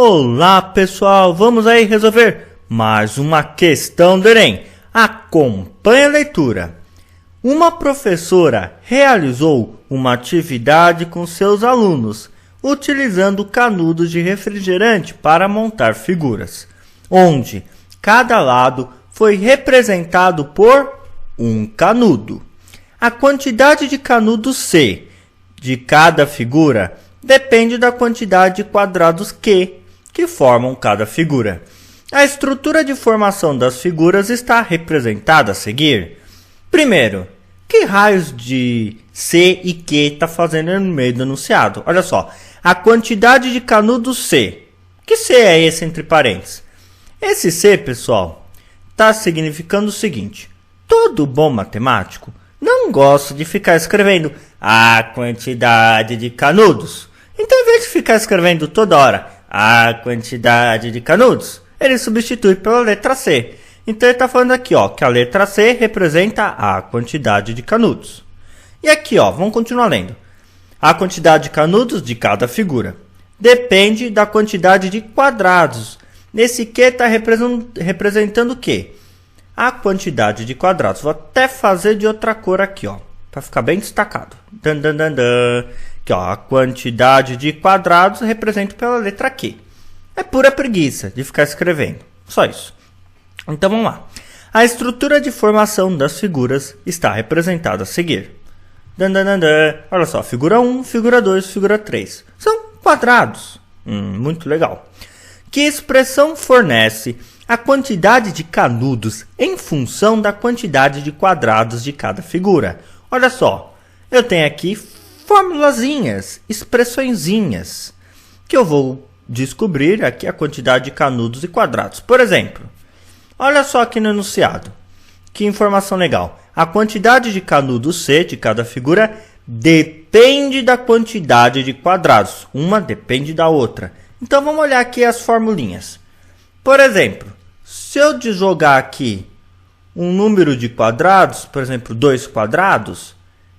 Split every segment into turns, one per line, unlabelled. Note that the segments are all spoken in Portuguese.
Olá pessoal, vamos aí resolver mais uma questão do Enem. Acompanhe a leitura. Uma professora realizou uma atividade com seus alunos, utilizando canudos de refrigerante para montar figuras, onde cada lado foi representado por um canudo. A quantidade de canudos C de cada figura depende da quantidade de quadrados Q que formam cada figura. A estrutura de formação das figuras está representada a seguir. Primeiro, que raios de C e Q está fazendo no meio do enunciado? Olha só, a quantidade de canudos C. Que C é esse entre parênteses? Esse C, pessoal, está significando o seguinte. Todo bom matemático não gosta de ficar escrevendo a quantidade de canudos. Então, em vez de ficar escrevendo toda hora a quantidade de canudos, ele substitui pela letra C. Então, ele está falando aqui que a letra C representa a quantidade de canudos. E aqui, vamos continuar lendo. A quantidade de canudos de cada figura depende da quantidade de quadrados. Nesse Q está representando o quê? A quantidade de quadrados. Vou até fazer de outra cor aqui, para ficar bem destacado. Aqui, a quantidade de quadrados representa pela letra Q. É pura preguiça de ficar escrevendo. Só isso. Então vamos lá. A estrutura de formação das figuras está representada a seguir. Olha só, figura 1, figura 2, figura 3. São quadrados. Muito legal. Que expressão fornece a quantidade de canudos em função da quantidade de quadrados de cada figura? Olha só, eu tenho aqui formulazinhas, expressõezinhas, que eu vou descobrir aqui a quantidade de canudos e quadrados. Por exemplo, olha só aqui no enunciado, que informação legal. A quantidade de canudos C de cada figura depende da quantidade de quadrados. Uma depende da outra. Então vamos olhar aqui as formulinhas. Por exemplo, se eu jogar aqui um número de quadrados, por exemplo, 2 quadrados,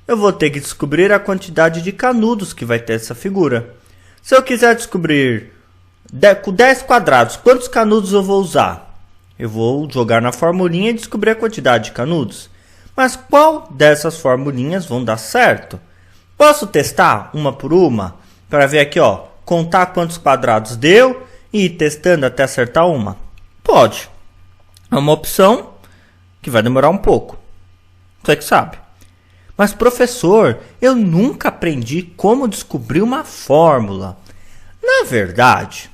eu vou ter que descobrir a quantidade de canudos que vai ter essa figura. Se eu quiser descobrir com 10 quadrados, quantos canudos eu vou usar? Eu vou jogar na formulinha e descobrir a quantidade de canudos. Mas qual dessas formulinhas vão dar certo? Posso testar uma por uma para ver aqui, contar quantos quadrados deu e ir testando até acertar uma? Pode. É uma opção que vai demorar um pouco. Você que sabe. Mas, professor, eu nunca aprendi como descobrir uma fórmula. Na verdade,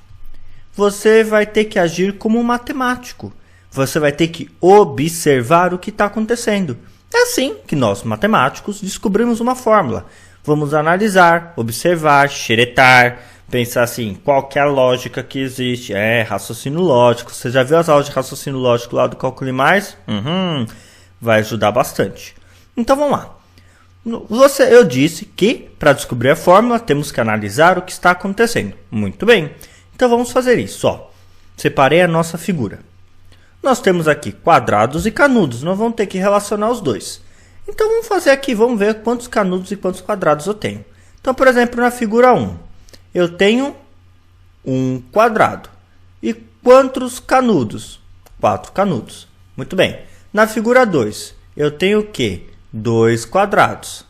você vai ter que agir como um matemático. Você vai ter que observar o que está acontecendo. É assim que nós, matemáticos, descobrimos uma fórmula. Vamos analisar, observar, xeretar, pensar assim, qual que é a lógica que existe. Raciocínio lógico. Você já viu as aulas de raciocínio lógico lá do Calcule Mais? Vai ajudar bastante. Então, vamos lá. Eu disse que, para descobrir a fórmula, temos que analisar o que está acontecendo. Muito bem. Então, vamos fazer isso. Separei a nossa figura. Nós temos aqui quadrados e canudos. Nós vamos ter que relacionar os dois. Então, vamos fazer aqui. Vamos ver quantos canudos e quantos quadrados eu tenho. Então, por exemplo, na figura 1, eu tenho um quadrado. E quantos canudos? 4 canudos. Muito bem. Na figura 2, eu tenho o quê? 2 quadrados.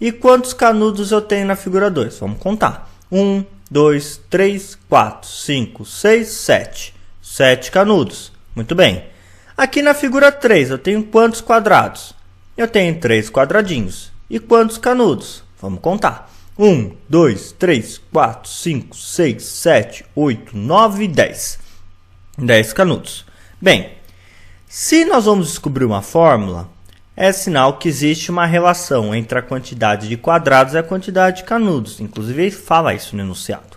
E quantos canudos eu tenho na figura 2? Vamos contar. 1, 2, 3, 4, 5, 6, 7. 7 canudos. Muito bem. Aqui na figura 3, eu tenho quantos quadrados? Eu tenho 3 quadradinhos. E quantos canudos? Vamos contar. 1, 2, 3, 4, 5, 6, 7, 8, 9 e 10. 10 canudos. Bem, se nós vamos descobrir uma fórmula, é sinal que existe uma relação entre a quantidade de quadrados e a quantidade de canudos. Inclusive, ele fala isso no enunciado.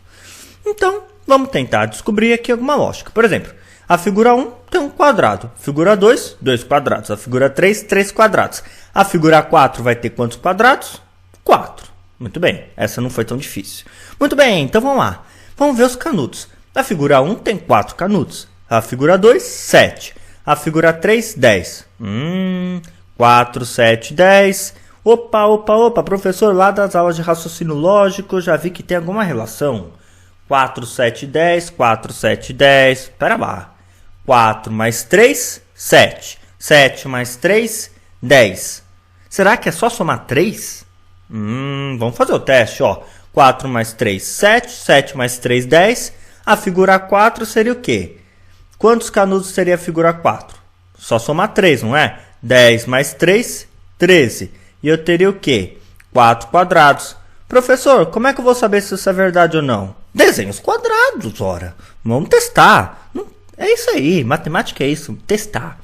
Então, vamos tentar descobrir aqui alguma lógica. Por exemplo, a figura 1 tem um quadrado. Figura 2, 2 quadrados. A figura 3, 3 quadrados. A figura 4 vai ter quantos quadrados? 4. Muito bem, essa não foi tão difícil. Muito bem, então vamos lá. Vamos ver os canudos. A figura 1 tem 4 canudos. A figura 2, 7. A figura 3, 10. 4, 7, 10. Opa, professor, lá das aulas de raciocínio lógico, já vi que tem alguma relação 4, 7, 10, 4, 7, 10. Espera lá. 4 mais 3, 7. 7 mais 3, 10. Será que é só somar 3? Vamos fazer o teste, ó. 4 mais 3, 7. 7 mais 3, 10. A figura 4 seria o quê? Quantos canudos seria a figura 4? Só somar 3, não é? 10 mais 3, 13. E eu teria o quê? 4 quadrados. Professor, como é que eu vou saber se isso é verdade ou não? Desenhe os quadrados, ora. Vamos testar. É isso aí, matemática é isso, testar.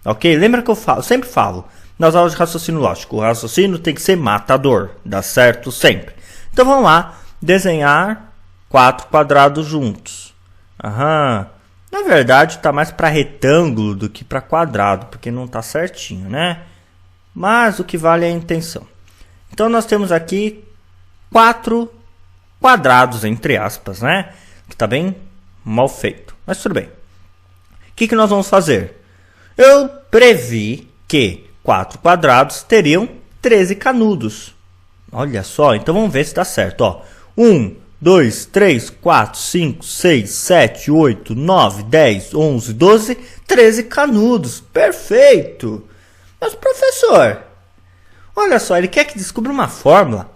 Ok? Lembra que eu sempre falo, nas aulas de raciocínio lógico, o raciocínio tem que ser matador, dá certo sempre. Então vamos lá, desenhar 4 quadrados juntos. Na verdade está mais para retângulo do que para quadrado, porque não está certinho, né? Mas o que vale é a intenção. Então nós temos aqui 4 quadrados, entre aspas, né? Que está bem mal feito, mas tudo bem. O que nós vamos fazer? Eu previ que 4 quadrados teriam 13 canudos. Olha só, então vamos ver se dá certo. Ó. 1, 2, 3, 4, 5, 6, 7, 8, 9, 10, 11, 12, 13 canudos. Perfeito! Mas professor, olha só, ele quer que descubra uma fórmula?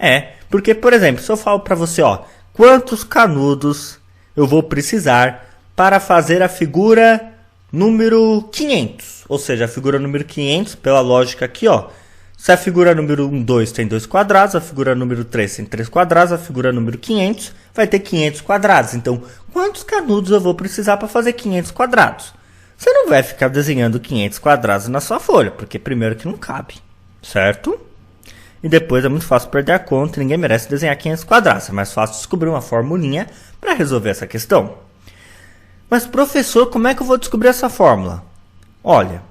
Porque, por exemplo, se eu falo para você, ó, quantos canudos eu vou precisar para fazer a figura número 500, ou seja, a figura número 500, pela lógica aqui, ó, se a figura número 2 tem 2 quadrados, a figura número 3 tem 3 quadrados, a figura número 500 vai ter 500 quadrados. Então, quantos canudos eu vou precisar para fazer 500 quadrados? Você não vai ficar desenhando 500 quadrados na sua folha, porque primeiro que não cabe, certo? E depois é muito fácil perder a conta, ninguém merece desenhar 500 quadrados. É mais fácil descobrir uma formulinha para resolver essa questão. Mas professor, como é que eu vou descobrir essa fórmula? Olha,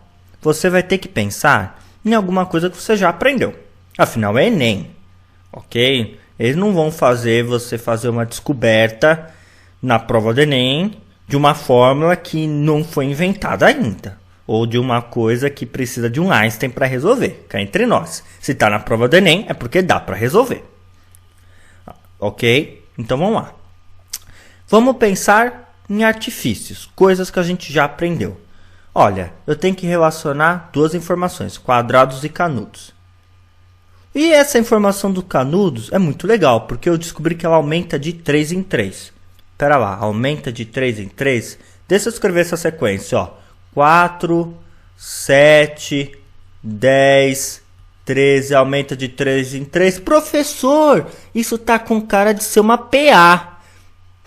você vai ter que pensar em alguma coisa que você já aprendeu. Afinal, é Enem, ok? Eles não vão fazer você fazer uma descoberta na prova do Enem de uma fórmula que não foi inventada ainda. Ou de uma coisa que precisa de um Einstein para resolver. Cá entre nós. Se está na prova do Enem, é porque dá para resolver. Ok? Então vamos lá. Vamos pensar em artifícios, coisas que a gente já aprendeu. Olha, eu tenho que relacionar duas informações, quadrados e canudos. E essa informação do canudos é muito legal, porque eu descobri que ela aumenta de 3 em 3. Espera lá, aumenta de 3 em 3? Deixa eu escrever essa sequência, ó. 4, 7, 10, 13, aumenta de 3 em 3. Professor, isso tá com cara de ser uma PA.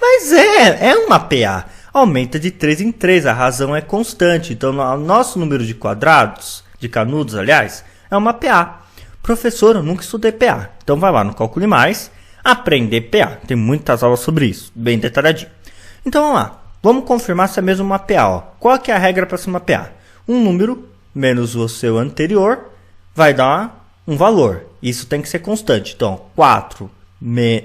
Mas é uma PA. Aumenta de 3 em 3, a razão é constante. Então, o nosso número de quadrados, de canudos, aliás, é uma PA. Professor, eu nunca estudei PA. Então, vai lá no Calcule Mais, aprender PA. Tem muitas aulas sobre isso, bem detalhadinho. Então, vamos lá. Vamos confirmar se é mesmo uma PA. Ó. Qual que é a regra para ser uma PA? Um número menos o seu anterior vai dar um valor. Isso tem que ser constante. Então,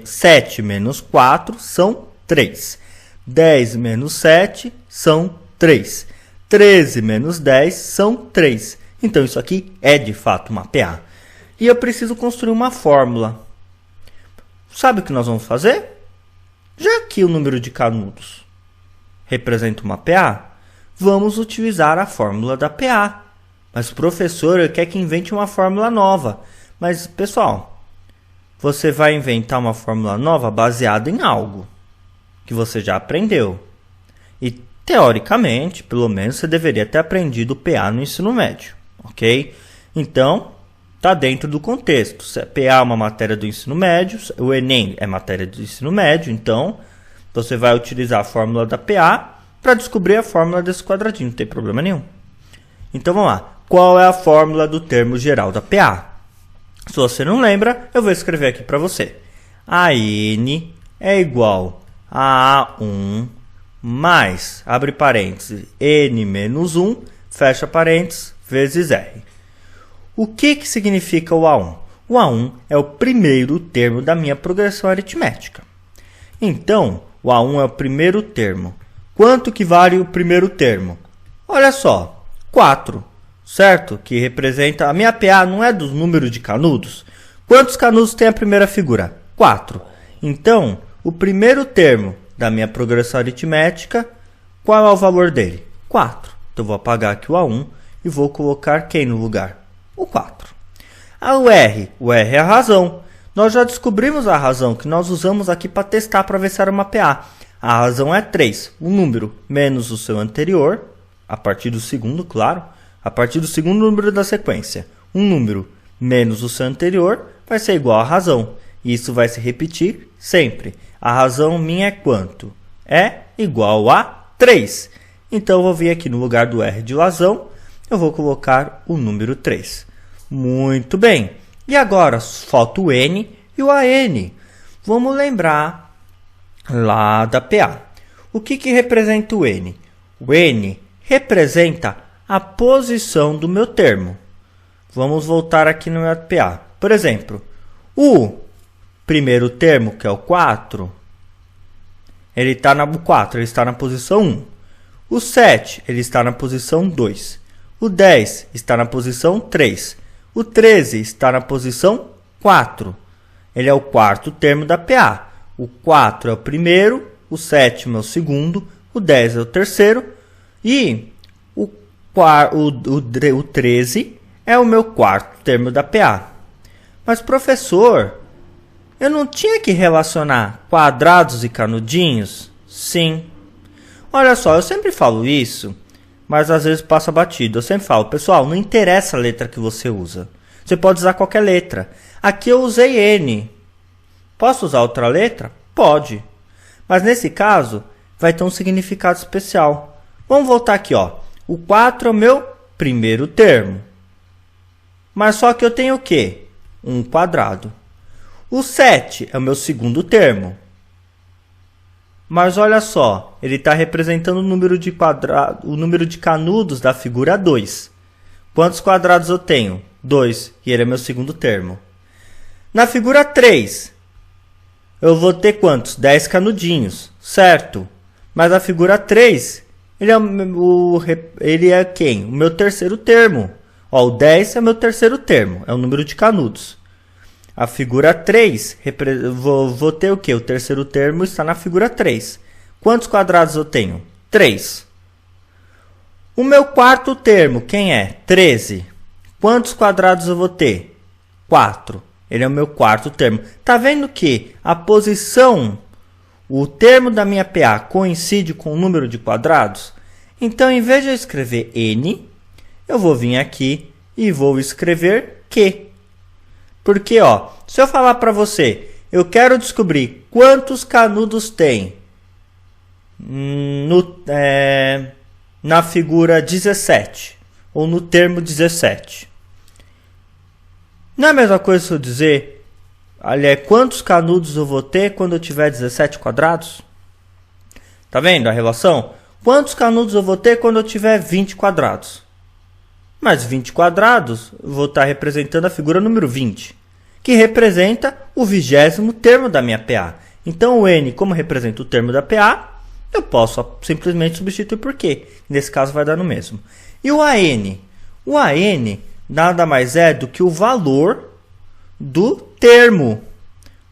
7 menos 4 são 3. 10 menos 7 são 3. 13 menos 10 são 3. Então, isso aqui é de fato uma PA. E eu preciso construir uma fórmula. Sabe o que nós vamos fazer? Já que o número de canudos representa uma PA, vamos utilizar a fórmula da PA. Mas o professor quer que invente uma fórmula nova. Mas, pessoal, você vai inventar uma fórmula nova baseada em algo que você já aprendeu. E, teoricamente, pelo menos você deveria ter aprendido PA no ensino médio, ok? Então, está dentro do contexto. PA é uma matéria do ensino médio, o Enem é matéria do ensino médio, então você vai utilizar a fórmula da PA para descobrir a fórmula desse quadradinho, não tem problema nenhum. Então vamos lá. Qual é a fórmula do termo geral da PA? Se você não lembra, eu vou escrever aqui para você. A N é igual a A1 mais, abre parênteses, N menos 1, fecha parênteses, vezes R. O que significa o A1? O A1 é o primeiro termo da minha progressão aritmética. Então, o A1 é o primeiro termo. Quanto que vale o primeiro termo? Olha só, 4, certo? Que representa... A minha PA não é dos números de canudos? Quantos canudos tem a primeira figura? 4. Então, o primeiro termo da minha progressão aritmética, qual é o valor dele? 4. Então, eu vou apagar aqui o A1 e vou colocar quem no lugar? O 4. O R é a razão. Nós já descobrimos a razão que nós usamos aqui para testar para ver se era uma PA. A razão é 3, o número menos o seu anterior, a partir do segundo, claro, a partir do segundo número da sequência. Um número menos o seu anterior vai ser igual à razão. Isso vai se repetir sempre. A razão minha é quanto? É igual a 3. Então, eu vou vir aqui no lugar do R de razão, eu vou colocar o número 3. Muito bem. E agora, falta o N e o AN. Vamos lembrar lá da PA. O que representa o N? O N representa a posição do meu termo. Vamos voltar aqui no meu PA. Por exemplo, o primeiro termo, que é o 4, ele está na posição 1. O 7, ele está na posição 2. O 10 está na posição 3. O 13 está na posição 4. Ele é o quarto termo da PA. O 4 é o primeiro, o 7 é o segundo, o 10 é o terceiro e o 13 é o meu quarto termo da PA. Mas, professor, eu não tinha que relacionar quadrados e canudinhos? Sim. Olha só, eu sempre falo isso, mas às vezes passa batido. Eu sempre falo, pessoal, não interessa a letra que você usa. Você pode usar qualquer letra. Aqui eu usei N. Posso usar outra letra? Pode. Mas nesse caso, vai ter um significado especial. Vamos voltar aqui, ó. O 4 é o meu primeiro termo. Mas só que eu tenho o quê? Um quadrado. O 7 é o meu segundo termo. Mas olha só, ele está representando o número de canudos da figura 2. Quantos quadrados eu tenho? 2, e ele é meu segundo termo. Na figura 3, eu vou ter quantos? 10 canudinhos, certo? Mas a figura 3, ele é quem? O meu terceiro termo. Ó, o 10 é meu terceiro termo, é o número de canudos. A figura 3, vou ter o quê? O terceiro termo está na figura 3. Quantos quadrados eu tenho? 3. O meu quarto termo, quem é? 13. Quantos quadrados eu vou ter? 4. Ele é o meu quarto termo. Tá vendo que a posição, o termo da minha PA coincide com o número de quadrados? Então, em vez de eu escrever N, eu vou vir aqui e vou escrever Q. Porque, ó, se eu falar para você, eu quero descobrir quantos canudos tem na figura 17, ou no termo 17. Não é a mesma coisa se eu dizer, quantos canudos eu vou ter quando eu tiver 17 quadrados? Tá vendo a relação? Quantos canudos eu vou ter quando eu tiver 20 quadrados? Mas 20 quadrados, eu vou estar representando a figura número 20, que representa o 20º termo da minha PA. Então, o N, como representa o termo da PA, eu posso simplesmente substituir por Q. Nesse caso, vai dar no mesmo. E o AN? O AN nada mais é do que o valor do termo.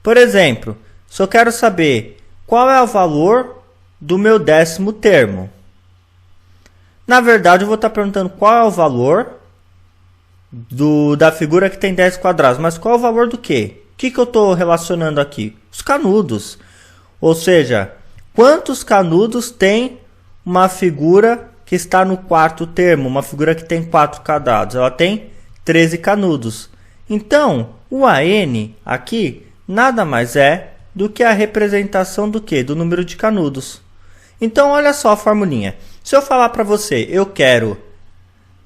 Por exemplo, se eu quero saber qual é o valor do meu 10º termo, na verdade, eu vou estar perguntando qual é o valor da figura que tem 10 quadrados. Mas qual é o valor do quê? O que eu estou relacionando aqui? Os canudos. Ou seja, quantos canudos tem uma figura que está no quarto termo? Uma figura que tem 4 quadrados. Ela tem 13 canudos. Então, o AN aqui nada mais é do que a representação do quê? Do número de canudos. Então, olha só a formulinha. Se eu falar para você, eu quero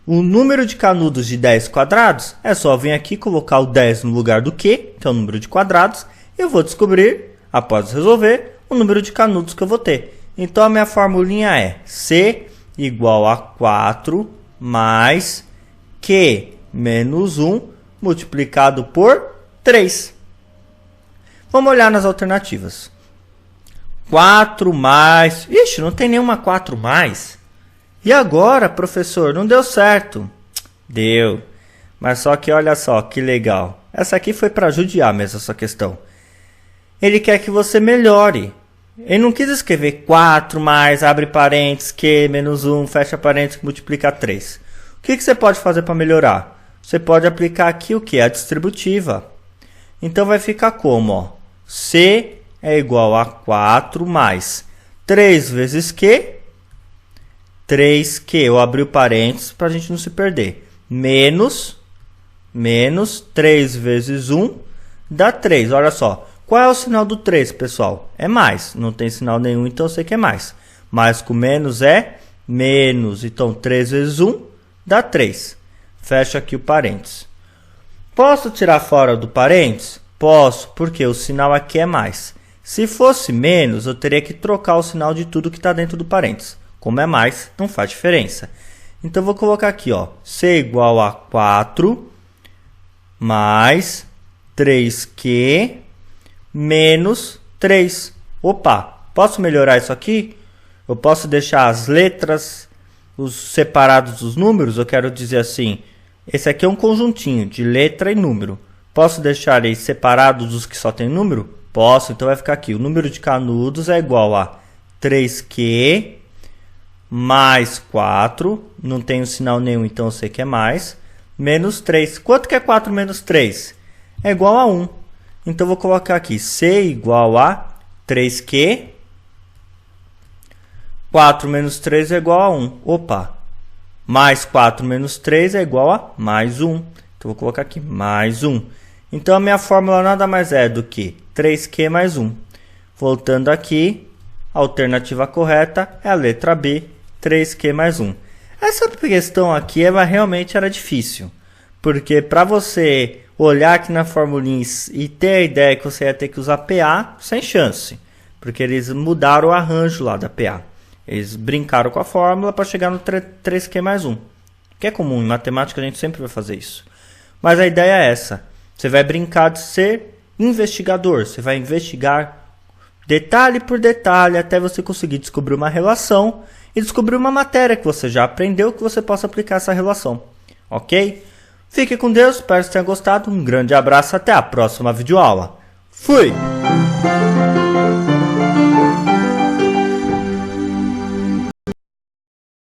o número de canudos de 10 quadrados, é só vir aqui colocar o 10 no lugar do Q, que é o número de quadrados, e eu vou descobrir, após resolver, o número de canudos que eu vou ter. Então, a minha formulinha é C igual a 4 mais Q menos 1 multiplicado por 3. Vamos olhar nas alternativas. 4 mais... Ixi, não tem nenhuma 4 mais. E agora, professor, não deu certo. Deu. Mas só que olha só, que legal. Essa aqui foi para judiar mesmo, essa questão. Ele quer que você melhore. Ele não quis escrever 4 mais, abre parênteses, Q menos 1, fecha parênteses, multiplica 3. O que você pode fazer para melhorar? Você pode aplicar aqui o que? A distributiva. Então vai ficar como? Ó, C é igual a 4 mais 3 vezes Q, 3Q, eu abri o parênteses para a gente não se perder, menos 3 vezes 1 dá 3, olha só. Qual é o sinal do 3, pessoal? É mais. Não tem sinal nenhum, então eu sei que é mais. Mais com menos é menos. Então, 3 vezes 1 dá 3. Fecha aqui o parênteses. Posso tirar fora do parênteses? Posso, porque o sinal aqui é mais. Se fosse menos, eu teria que trocar o sinal de tudo que está dentro do parênteses. Como é mais, não faz diferença. Então, eu vou colocar aqui, ó, C igual a 4 mais 3Q menos 3. Opa, posso melhorar isso aqui? Eu posso deixar as letras os separados dos números? Eu quero dizer assim, esse aqui é um conjuntinho de letra e número. Posso deixar eles separados dos que só tem número? Posso, então vai ficar aqui. O número de canudos é igual a 3Q mais 4. Não tem sinal nenhum, então eu sei que é mais. Menos 3. Quanto que é 4 menos 3? É igual a 1. Então, eu vou colocar aqui C igual a 3Q. 4 menos 3 é igual a 1. Opa! Mais 4 menos 3 é igual a mais 1. Então, eu vou colocar aqui mais 1. Então, a minha fórmula nada mais é do que 3Q mais 1. Voltando aqui, a alternativa correta é a letra B, 3Q mais 1. Essa questão aqui realmente era difícil. Porque para você olhar aqui na formulinha e ter a ideia que você ia ter que usar PA, sem chance. Porque eles mudaram o arranjo lá da PA. Eles brincaram com a fórmula para chegar no 3Q mais 1. Que é comum, em matemática a gente sempre vai fazer isso. Mas a ideia é essa. Você vai brincar de ser investigador. Você vai investigar detalhe por detalhe até você conseguir descobrir uma relação e descobrir uma matéria que você já aprendeu que você possa aplicar essa relação. Ok? Fique com Deus, espero que tenha gostado. Um grande abraço, até a próxima videoaula. Fui!